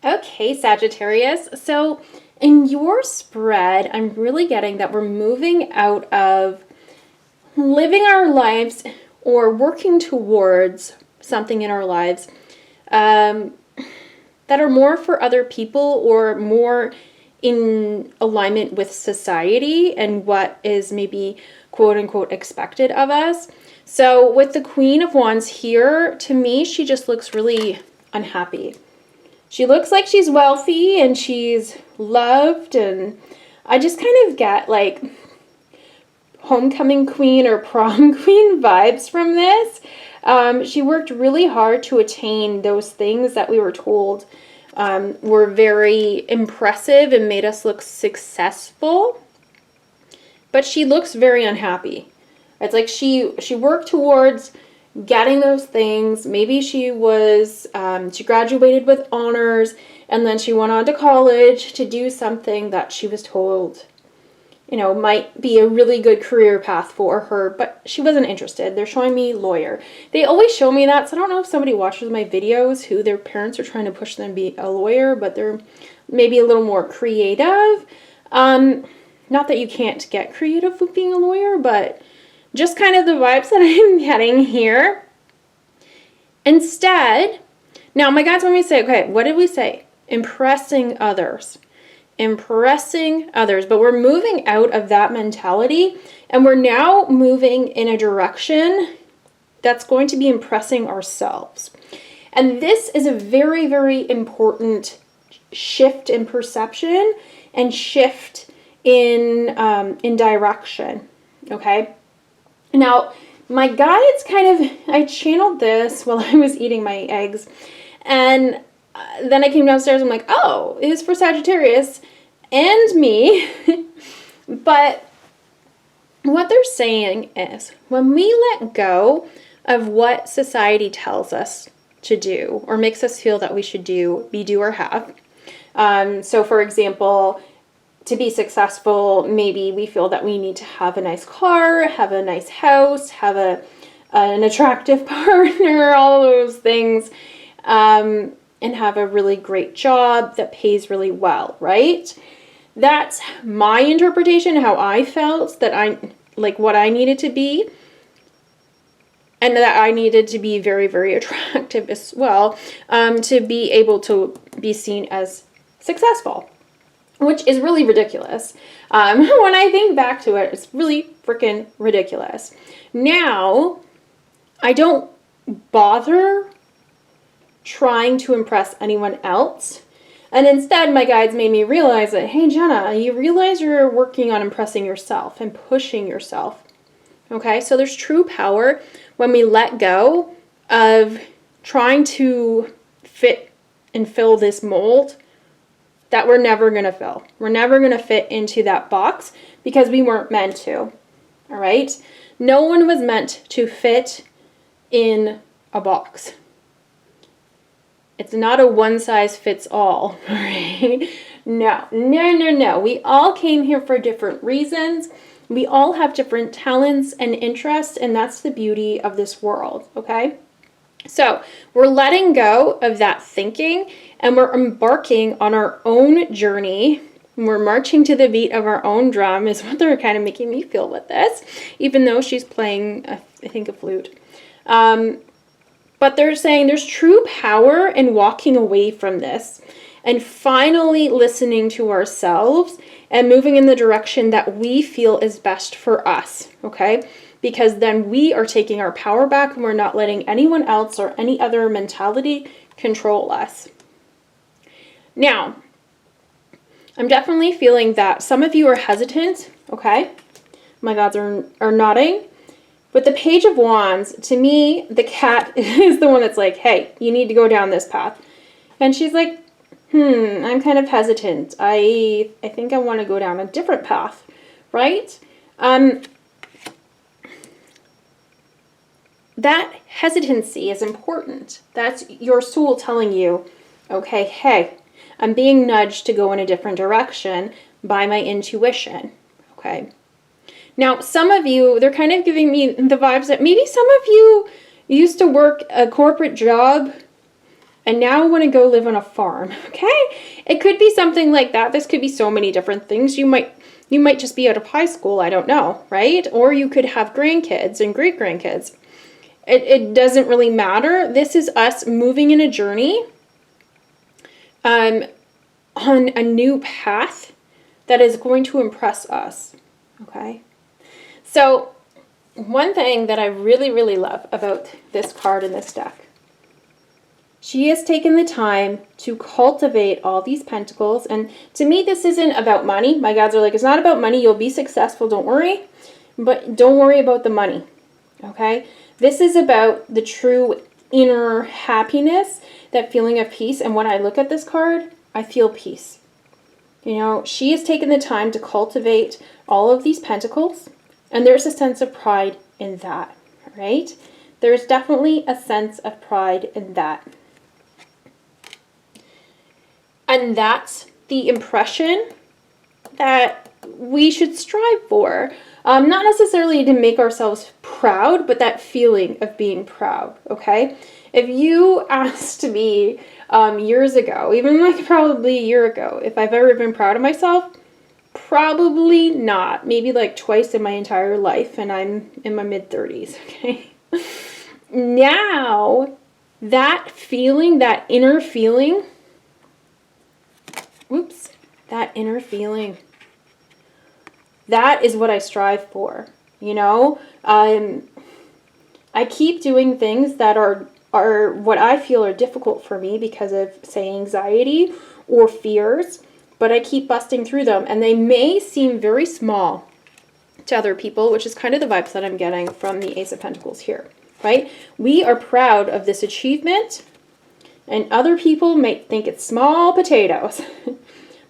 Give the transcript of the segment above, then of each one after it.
Okay, Sagittarius. So in your spread, I'm really getting that we're moving out of living our lives or working towards something in our lives that are more for other people or more in alignment with society and what is maybe quote unquote expected of us. So with the Queen of Wands here, to me, she just looks really unhappy. She looks like she's wealthy and she's loved, and I just kind of get like homecoming queen or prom queen vibes from this. She worked really hard to attain those things that we were told were very impressive and made us look successful, but she looks very unhappy. It's like she worked towards getting those things. Maybe she was, she graduated with honors and then she went on to college to do something that she was told, you know, might be a really good career path for her, but she wasn't interested. They're showing me lawyer. They always show me that, so I don't know if somebody watches my videos who their parents are trying to push them to be a lawyer, but they're maybe a little more creative. Not that you can't get creative with being a lawyer, but just kind of the vibes that I'm getting here. Instead, now my guys want me to say, okay, what did we say? Impressing others. Impressing others. But we're moving out of that mentality and we're now moving in a direction that's going to be impressing ourselves. And this is a very, very important shift in perception and shift in direction. Okay. Now, my guides I channeled this while I was eating my eggs. And then I came downstairs. I'm like, oh, it is for Sagittarius and me. But what they're saying is when we let go of what society tells us to do or makes us feel that we should do, be, do, or have. So, for example, to be successful, maybe we feel that we need to have a nice car, have a nice house, have an attractive partner, all those things, and have a really great job that pays really well, right? That's my interpretation, how I felt that what I needed to be, and that I needed to be very, very attractive as well, to be able to be seen as successful. Which is really ridiculous. When I think back to it, it's really freaking ridiculous. Now, I don't bother trying to impress anyone else. And instead, my guides made me realize that, hey, Jenna, you realize you're working on impressing yourself and pushing yourself. Okay, so there's true power when we let go of trying to fit and fill this mold that we're never going to fill. We're never going to fit into that box because we weren't meant to. All right? No one was meant to fit in a box. It's not a one size fits all, right? No. We all came here for different reasons. We all have different talents and interests, and that's the beauty of this world, okay? So we're letting go of that thinking and we're embarking on our own journey. We're marching to the beat of our own drum is what they're kind of making me feel with this, even though she's playing, I think, a flute. But they're saying there's true power in walking away from this and finally listening to ourselves and moving in the direction that we feel is best for us, okay? Because then we are taking our power back and we're not letting anyone else or any other mentality control us. Now, I'm definitely feeling that some of you are hesitant, okay? My gods are nodding. With the Page of Wands, to me, the cat is the one that's like, hey, you need to go down this path. And she's like, I'm kind of hesitant. I think I want to go down a different path, right? That hesitancy is important. That's your soul telling you, okay, hey, I'm being nudged to go in a different direction by my intuition, okay? Now, some of you, they're kind of giving me the vibes that maybe some of you used to work a corporate job and now I want to go live on a farm. Okay? It could be something like that. This could be so many different things. You might just be out of high school, I don't know, right? Or you could have grandkids and great-grandkids. It doesn't really matter. This is us moving in a journey on a new path that is going to impress us, okay? So one thing that I really, really love about this card in this deck, she has taken the time to cultivate all these pentacles. And to me, this isn't about money. My guides are like, it's not about money. You'll be successful. Don't worry. But don't worry about the money. Okay? This is about the true inner happiness, that feeling of peace. And when I look at this card, I feel peace. You know, she has taken the time to cultivate all of these pentacles. And there's a sense of pride in that. Right? There's definitely a sense of pride in that. And that's the impression that we should strive for. Not necessarily to make ourselves proud, but that feeling of being proud, okay? If you asked me years ago, even like probably a year ago, if I've ever been proud of myself, probably not. Maybe like twice in my entire life, and I'm in my mid-30s, okay? Now, that feeling, that inner feeling, that inner feeling, that is what I strive for, you know? I keep doing things that are what I feel are difficult for me because of, say, anxiety or fears, but I keep busting through them, and they may seem very small to other people, which is kind of the vibes that I'm getting from the Ace of Pentacles here, right? We are proud of this achievement, and other people might think it's small potatoes.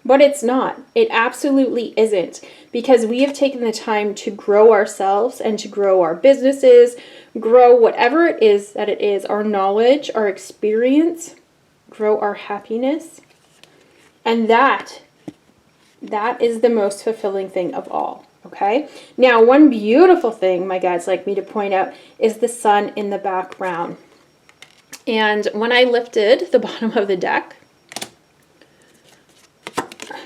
But it's not. It absolutely isn't, because we have taken the time to grow ourselves and to grow our businesses, grow whatever it is that it is, our knowledge, our experience, grow our happiness. And that is the most fulfilling thing of all, okay? Now, one beautiful thing my guides like me to point out is the sun in the background. And when I lifted the bottom of the deck,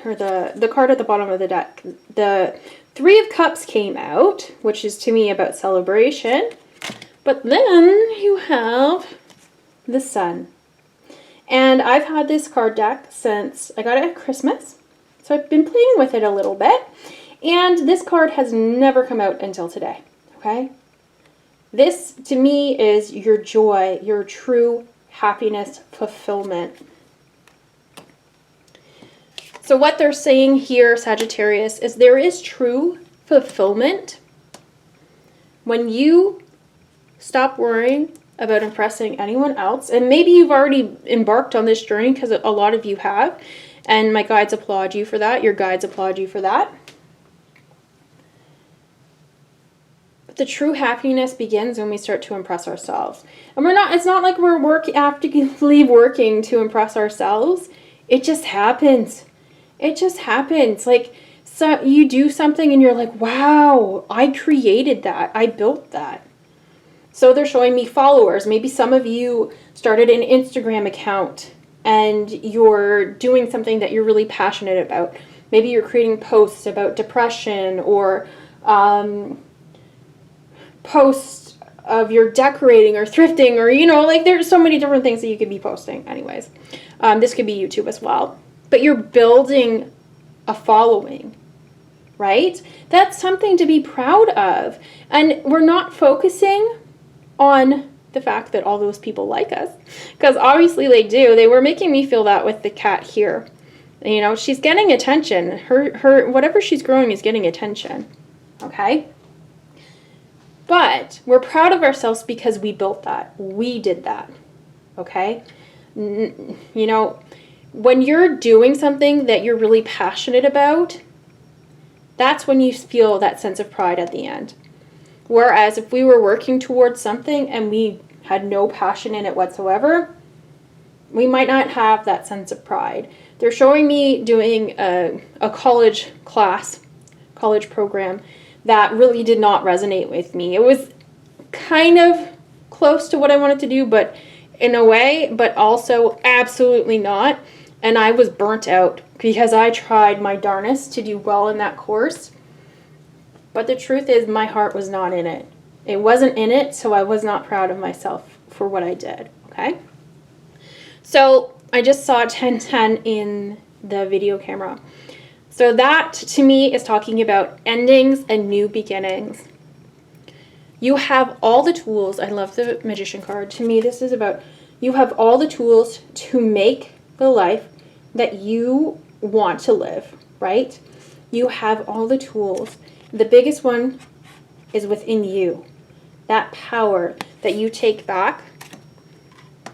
or the card at the bottom of the deck, the Three of Cups came out, which is to me about celebration. But then you have the Sun. And I've had this card deck since I got it at Christmas. So I've been playing with it a little bit. And this card has never come out until today, okay? This, to me, is your joy, your true happiness, fulfillment. So what they're saying here, Sagittarius, is there is true fulfillment when you stop worrying about impressing anyone else. And maybe you've already embarked on this journey, because a lot of you have. And my guides applaud you for that. Your guides applaud you for that. But the true happiness begins when we start to impress ourselves. And it's not like we're actively working to impress ourselves. It just happens. It just happens. Like, so you do something and you're like, wow, I created that. I built that. So they're showing me followers. Maybe some of you started an Instagram account and you're doing something that you're really passionate about. Maybe you're creating posts about depression, or posts of your decorating or thrifting, or, you know, like there's so many different things that you could be posting. Anyways, this could be YouTube as well. But you're building a following, right? That's something to be proud of. And we're not focusing on the fact that all those people like us, because obviously they do. They were making me feel that with the cat here. You know, she's getting attention. Her whatever she's growing is getting attention, okay? But we're proud of ourselves because we built that. We did that, okay? You know, when you're doing something that you're really passionate about, that's when you feel that sense of pride at the end. Whereas if we were working towards something and we had no passion in it whatsoever, we might not have that sense of pride. They're showing me doing a college class, college program that really did not resonate with me. It was kind of close to what I wanted to do, but in a way, but also absolutely not. And I was burnt out because I tried my darnest to do well in that course. But the truth is my heart was not in it. It wasn't in it, so I was not proud of myself for what I did, okay? So I just saw 1010 in the video camera. So that, to me, is talking about endings and new beginnings. You have all the tools. I love the Magician card. To me, this is about you have all the tools to make the life that you want to live, right? You have all the tools. The biggest one is within you. That power that you take back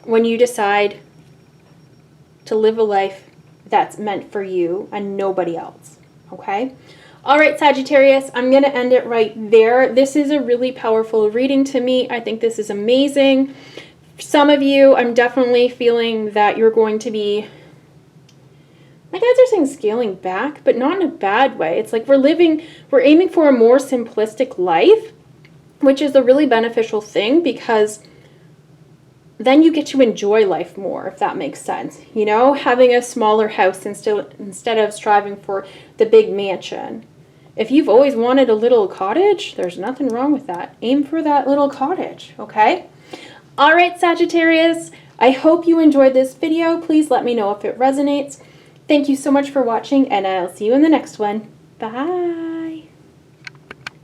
when you decide to live a life that's meant for you and nobody else, okay? All right, Sagittarius, I'm going to end it right there. This is a really powerful reading to me. I think this is amazing. For some of you, I'm definitely feeling that you're going to be, my guys are saying scaling back, but not in a bad way. It's like we're aiming for a more simplistic life, which is a really beneficial thing because then you get to enjoy life more, if that makes sense. You know, having a smaller house instead of striving for the big mansion. If you've always wanted a little cottage, there's nothing wrong with that. Aim for that little cottage, okay? All right, Sagittarius, I hope you enjoyed this video. Please let me know if it resonates. Thank you so much for watching, and I'll see you in the next one. Bye.